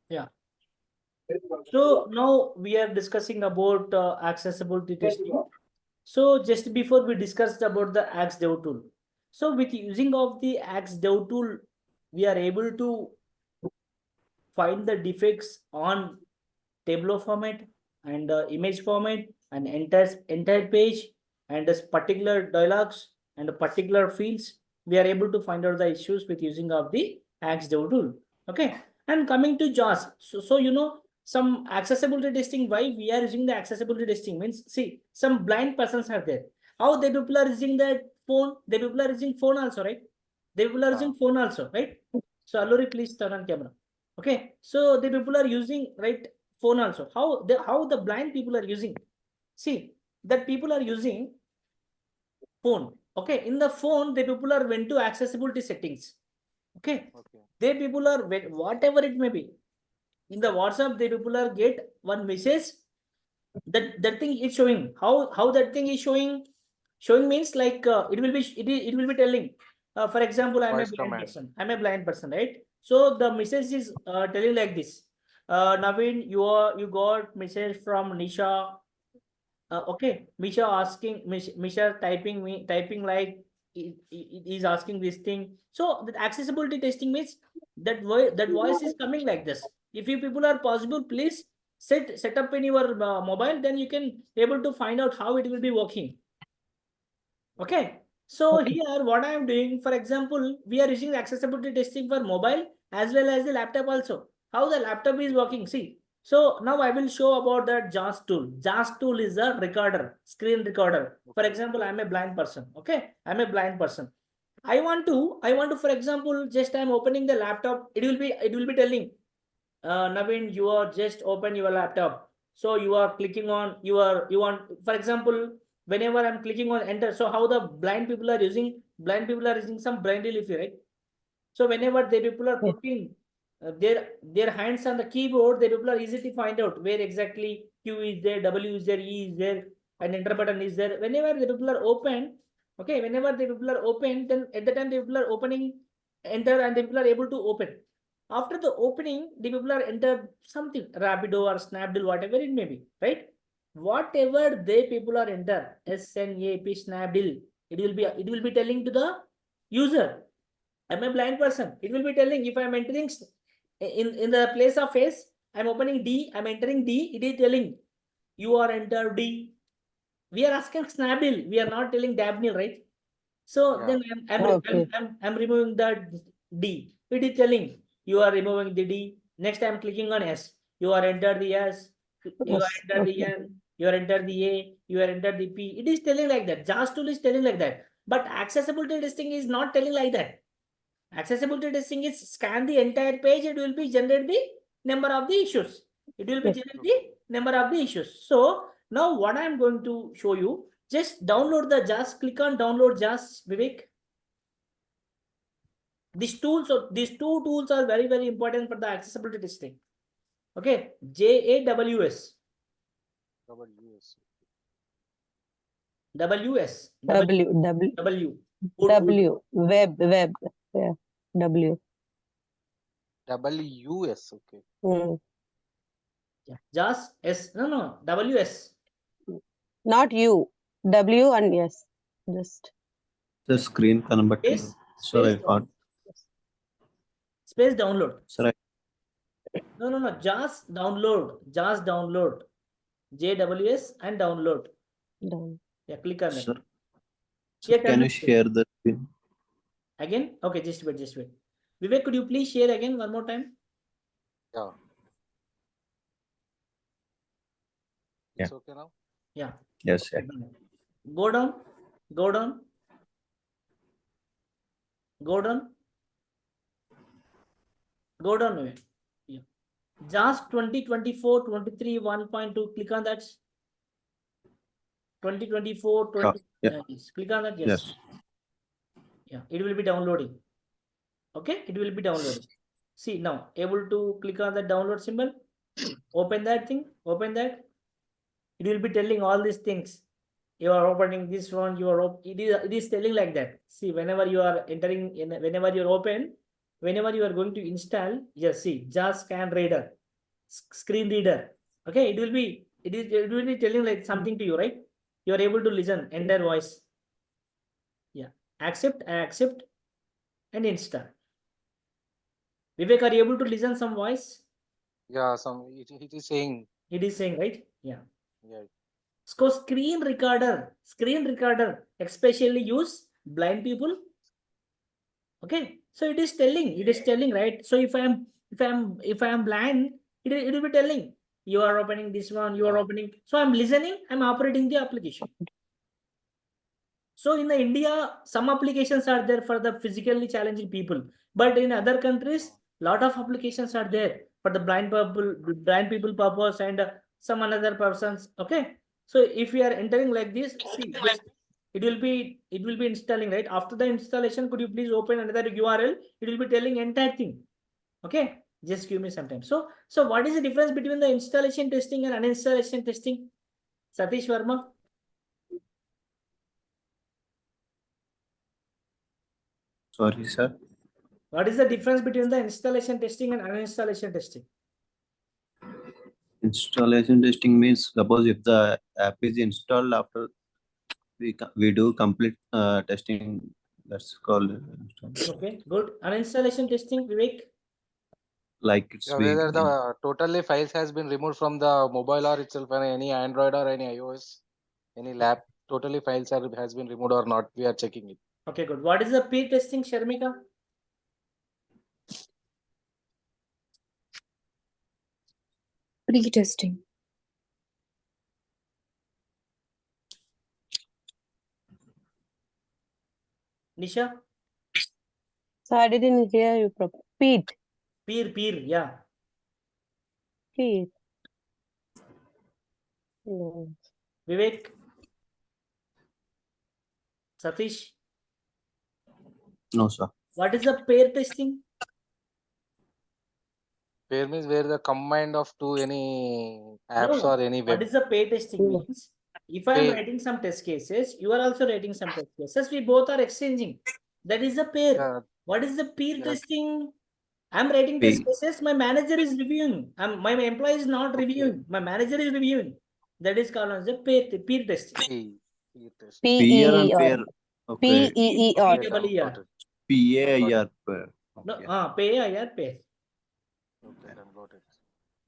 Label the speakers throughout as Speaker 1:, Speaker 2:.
Speaker 1: Yeah. So now we are discussing about accessibility testing. So just before we discussed about the Axe Dev tool. So with using of the Axe Dev tool, we are able to find the defects on Tableau format and image format and entire page and this particular dialogues and the particular fields. We are able to find out the issues with using of the Axe Dev tool. Okay. And coming to JAWS. So you know some accessibility testing, why we are using the accessibility testing means, see, some blind persons are there. How the people are using that phone? The people are using phone also, right? The people are using phone also, right? So Alluri, please turn on camera. Okay. So the people are using, right, phone also. How the blind people are using? See, that people are using phone. Okay. In the phone, the people are went to accessibility settings. Okay. They people are whatever it may be. In the WhatsApp, the people are get one message that thing is showing. How that thing is showing? Showing means like it will be telling. For example, I'm a
Speaker 2: Voice
Speaker 1: blind
Speaker 2: command.
Speaker 1: person. I'm a blind person, right? So the message is telling like this. Naveen, you got message from Nisha. Okay, Misha asking, Misha typing like it is asking this thing. So the accessibility testing means that voice is coming like this. If you people are possible, please set up in your mobile, then you can able to find out how it will be working. Okay. So
Speaker 3: Okay.
Speaker 1: here what I am doing, for example, we are using accessibility testing for mobile as well as the laptop also. How the laptop is working. See. So now I will show about that JAWS tool. JAWS tool is a recorder, screen recorder. For example, I'm a blind person. Okay. I'm a blind person. I want to, for example, just I'm opening the laptop. It will be telling, Naveen, you are just open your laptop. So you are clicking on you want, for example, whenever I'm clicking on enter. So how the blind people are using some brain relief, right? So whenever the people are
Speaker 3: Yeah.
Speaker 1: putting their hands on the keyboard, the people are easy to find out where exactly Q is there, W is there, E is there, and enter button is there. Whenever the people are open, okay, whenever the people are open, then at the time the people are opening enter and the people are able to open. After the opening, the people are entered something, Rapido or Snapdeal, whatever it may be, right? Whatever they people are enter, SNAP, Snapdeal, it will be telling to the user. I'm a blind person. It will be telling if I'm entering in the place of face, I'm opening D, I'm entering D, it is telling you are entered D. We are asking Snapdeal, we are not telling Dabnil, right? So then
Speaker 3: Okay.
Speaker 1: I'm removing the D. It is telling you are removing the D. Next I'm clicking on S. You are entered the S. You are
Speaker 3: Yes.
Speaker 1: entered the
Speaker 3: Okay.
Speaker 1: N. You are entered the A. You are entered the P. It is telling like that. JAWS tool is telling like that. But accessibility testing is not telling like that. Accessibility testing is scan the entire page. It will be generate the number of the issues. It will be
Speaker 3: Yes.
Speaker 1: generate the number of the issues. So now what I am going to show you, just download the JAWS. Click on download JAWS, Vivek. These two tools are very important for the accessibility testing. Okay, JAWS. WS.
Speaker 3: W W
Speaker 1: W. Wood.
Speaker 3: W web. Yeah. W.
Speaker 2: WS. Okay.
Speaker 3: Mm.
Speaker 1: Yeah. JAWS S. No. WS.
Speaker 3: Not U. W and S. Just
Speaker 4: The screen converting.
Speaker 1: Space
Speaker 4: Sorry,
Speaker 1: space download.
Speaker 4: sorry.
Speaker 1: No. JAWS download. JAWS download. JWS and download.
Speaker 3: down.
Speaker 1: Yeah, click on
Speaker 4: Sir,
Speaker 1: that.
Speaker 4: sir,
Speaker 1: Yeah,
Speaker 4: can you share the screen?
Speaker 1: again? Okay, just wait. Vivek, could you please share again one more time?
Speaker 2: Yeah.
Speaker 4: Yeah.
Speaker 2: It's okay now?
Speaker 1: Yeah.
Speaker 4: Yes,
Speaker 1: Okay,
Speaker 4: yeah.
Speaker 1: done. Go down. Go down. Go down. Go down, Vivek. Yeah. JAWS 2024-23 1.2. Click on that. 2024
Speaker 4: Yeah,
Speaker 1: 20.
Speaker 4: yeah.
Speaker 1: Yes. Click on that. Yes.
Speaker 4: Yes.
Speaker 1: Yeah. It will be downloading. Okay. It will be downloading. See now, able to click on the download symbol. Open that thing. Open that. It will be telling all these things. You are opening this one. It is telling like that. See, whenever you are entering in, whenever you are open, whenever you are going to install, yes, see, JAWS scan reader. screen reader. Okay, it will be telling like something to you, right? You are able to listen entire voice. Yeah, accept, I accept, and install. Vivek, are you able to listen some voice?
Speaker 2: Yeah, it is saying.
Speaker 1: It is saying, right? Yeah.
Speaker 2: Yeah.
Speaker 1: So screen recorder, especially use blind people. Okay, so it is telling, right? So if I am blind, it will be telling you are opening this one, you are
Speaker 2: Yeah.
Speaker 1: opening. So I'm listening, I'm operating the application. So in the India, some applications are there for the physically challenging people, but in other countries, lot of applications are there for the blind people purpose and some another persons. Okay, so if we are entering like this, see, it will be installing, right? After the installation, could you please open another URL? It will be telling entire thing. Okay, just give me some time. So what is the difference between the installation testing and uninstallation testing? Satish Verma.
Speaker 4: Sorry, sir.
Speaker 1: What is the difference between the installation testing and uninstallation testing?
Speaker 4: Installation testing means suppose if the app is installed after we do complete testing. That's called install.
Speaker 1: Okay, good. Uninstallation testing, Vivek.
Speaker 4: Like it's
Speaker 2: Yeah,
Speaker 4: we
Speaker 2: whether the totally files has been removed from the mobile or itself, and any Android or any iOS, any lab, totally files has been removed or not. We are checking it.
Speaker 1: Okay, good. What is the peer testing, Sharmika?
Speaker 5: Pre-testing.
Speaker 1: Nisha?
Speaker 3: So I didn't hear you properly. Pete.
Speaker 1: Peer, yeah.
Speaker 3: Pete. No.
Speaker 1: Vivek? Satish?
Speaker 4: no, sir.
Speaker 1: What is the pair testing?
Speaker 2: Pair means where the combined of two any apps
Speaker 1: No.
Speaker 2: or any
Speaker 1: What
Speaker 2: web.
Speaker 1: is the pair testing
Speaker 3: No.
Speaker 1: means? If I am
Speaker 2: Pair.
Speaker 1: writing some test cases, you are also writing some test cases. We both are exchanging. That is the pair.
Speaker 2: Yeah,
Speaker 1: What is the peer
Speaker 2: yeah.
Speaker 1: testing? I'm writing test cases. My manager is reviewing. My employee is not
Speaker 2: Okay.
Speaker 1: reviewing. My manager is reviewing. That is called as the peer testing.
Speaker 2: Peer test.
Speaker 4: Peer and
Speaker 3: P-E-E-R.
Speaker 4: pair. Okay.
Speaker 3: P-E-E-R.
Speaker 2: Pair,
Speaker 1: PEER.
Speaker 2: got it.
Speaker 4: PAIR pair.
Speaker 1: No,
Speaker 4: Okay.
Speaker 1: pair.
Speaker 2: Okay, done, got it.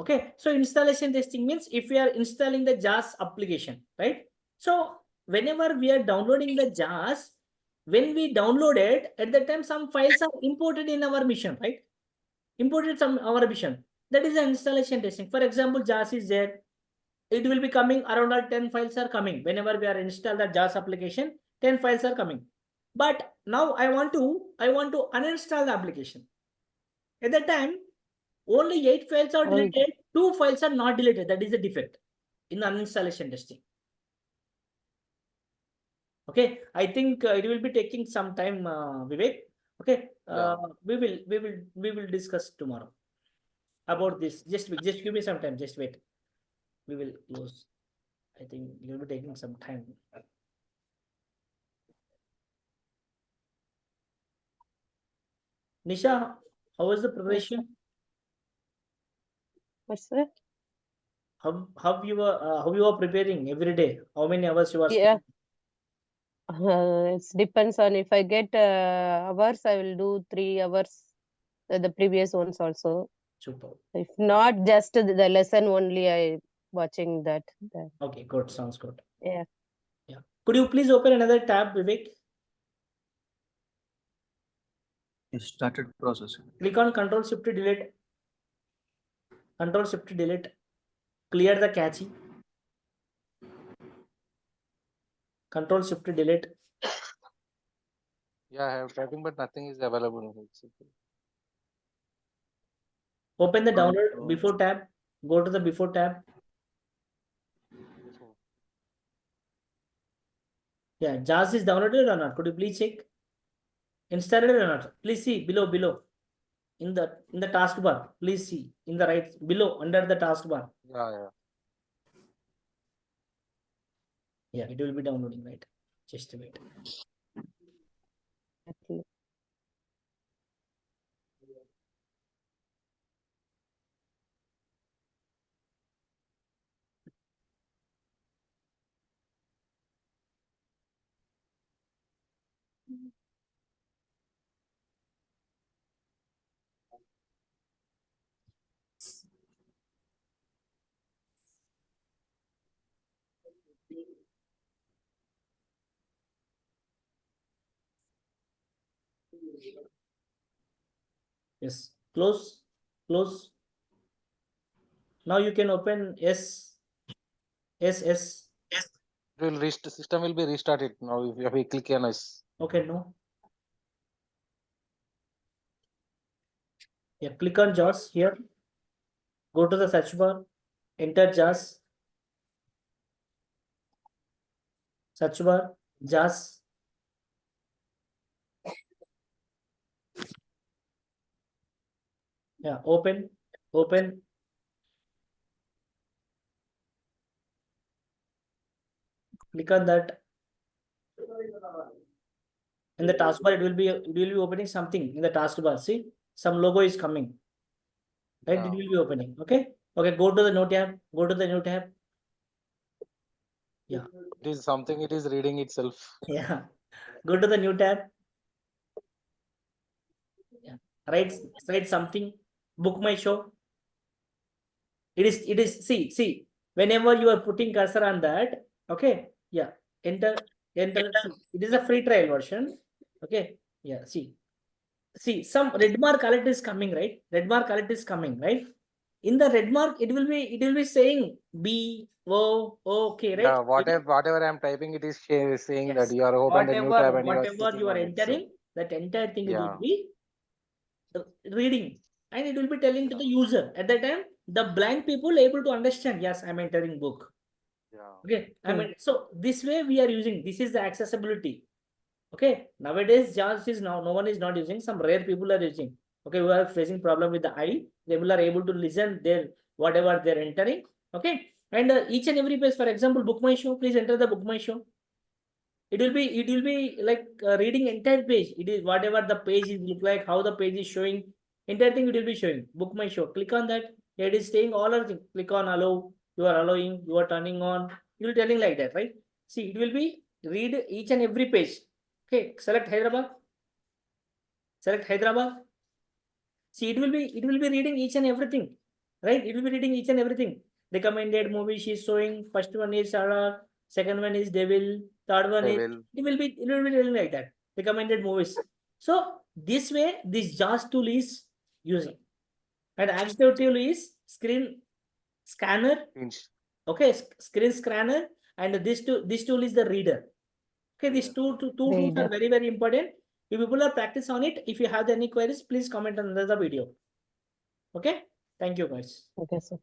Speaker 1: Okay, so installation testing means if we are installing the JAS application, right? So whenever we are downloading the JAS, when we download it, at that time some files are imported in our mission, right? Imported some our mission. That is the installation testing. For example, JAS is there. It will be coming around 10 files are coming. Whenever we are install the JAS application, 10 files are coming. But now I want to uninstall the application. At that time, only 8 files are deleted, 2 files are not deleted. That is the defect in the uninstallation testing. Okay, I think it will be taking some time, Vivek. Okay,
Speaker 2: Yeah.
Speaker 1: we will discuss tomorrow about this. Just give me some time. Just wait. We will close. I think it will be taking some time. Nisha, how was the preparation?
Speaker 3: What's that?
Speaker 1: How you are preparing every day? How many hours you are
Speaker 3: Yeah.
Speaker 1: spending?
Speaker 3: It depends on if I get hours, I will do 3 hours. The previous ones also.
Speaker 1: Super.
Speaker 3: If not, just the lesson only, I watching that.
Speaker 1: Okay, good. Sounds good.
Speaker 3: Yeah.
Speaker 1: Yeah. Could you please open another tab, Vivek?
Speaker 4: It started processing.
Speaker 1: Click on Control Shift Delete. Control Shift Delete. Clear the cache. Control Shift Delete.
Speaker 2: Yeah, I have typing, but nothing is available.
Speaker 1: Open the download before tab. Go to the before tab. Yeah, JAS is downloaded or not? Could you please check? Installed or not? Please see below. In the taskbar. Please see in the right below under the taskbar.
Speaker 2: Yeah.
Speaker 1: Yeah, it will be downloading, right? Just wait.
Speaker 3: Exactly.
Speaker 1: Yes, close, close. Now you can open S.
Speaker 2: It will system will be restarted now if we click on S.
Speaker 1: Okay, no. Yeah, click on JAWS here. Go to the search bar, enter JAWS. Search bar, JAWS. Yeah, open. Click on that. In the taskbar, it will be opening something in the taskbar. See, some logo is coming. Right, it will be opening. Okay. Okay, go to the new tab. Go to the new tab. Yeah.
Speaker 2: It is something. It is reading itself.
Speaker 1: Yeah. Go to the new tab. Yeah. Write something. Book my show. It is see whenever you are putting cursor on that, okay, yeah, enter. See, it is a free trial version. Okay, yeah, see some red mark alert is coming, right? Red mark alert is coming, right? In the red mark, it will be saying B O okay, right?
Speaker 2: Yeah, whatever I'm typing, it is saying that
Speaker 1: Yes.
Speaker 2: you are opened a new tab and you are
Speaker 1: Whatever
Speaker 2: clicking
Speaker 1: you are
Speaker 2: on it. So,
Speaker 1: entering, that entire thing it will
Speaker 2: yeah.
Speaker 1: be reading, and it will be telling to the user. At that time, the blind people able to understand, yes, I'm entering book.
Speaker 2: Yeah.
Speaker 1: Okay, I mean, so this way we are using, this is the accessibility. Okay, nowadays JAWS is now, no one is not using, some rare people are using. Okay, who are facing problem with the eye, they will are able to listen their whatever they're entering. Okay, and each and every page, for example, book my show, please enter the book my show. It will be like reading entire page. It is whatever the page is look like, how the page is showing, entire thing it will be showing. Book my show. Click on that. It is saying all other things. Click on allow. You are allowing. You are turning on. You will telling like that, right? See, it will be read each and every page. Okay. Select Hyderabad. Select Hyderabad. See, it will be reading each and everything, right? It will be reading each and everything. Recommended movie she's showing. First one is Sarah. Second one is Devil. Third one is it will be reading like that. Recommended movies. So this way, this JAWS tool is using. And active tool is screen scanner. Okay, screen scanner, and this tool is the reader. Okay, these two tools are very, very important. If people are practice on it, if you have any queries, please comment under the video. Okay, thank you guys.
Speaker 3: Okay, sir.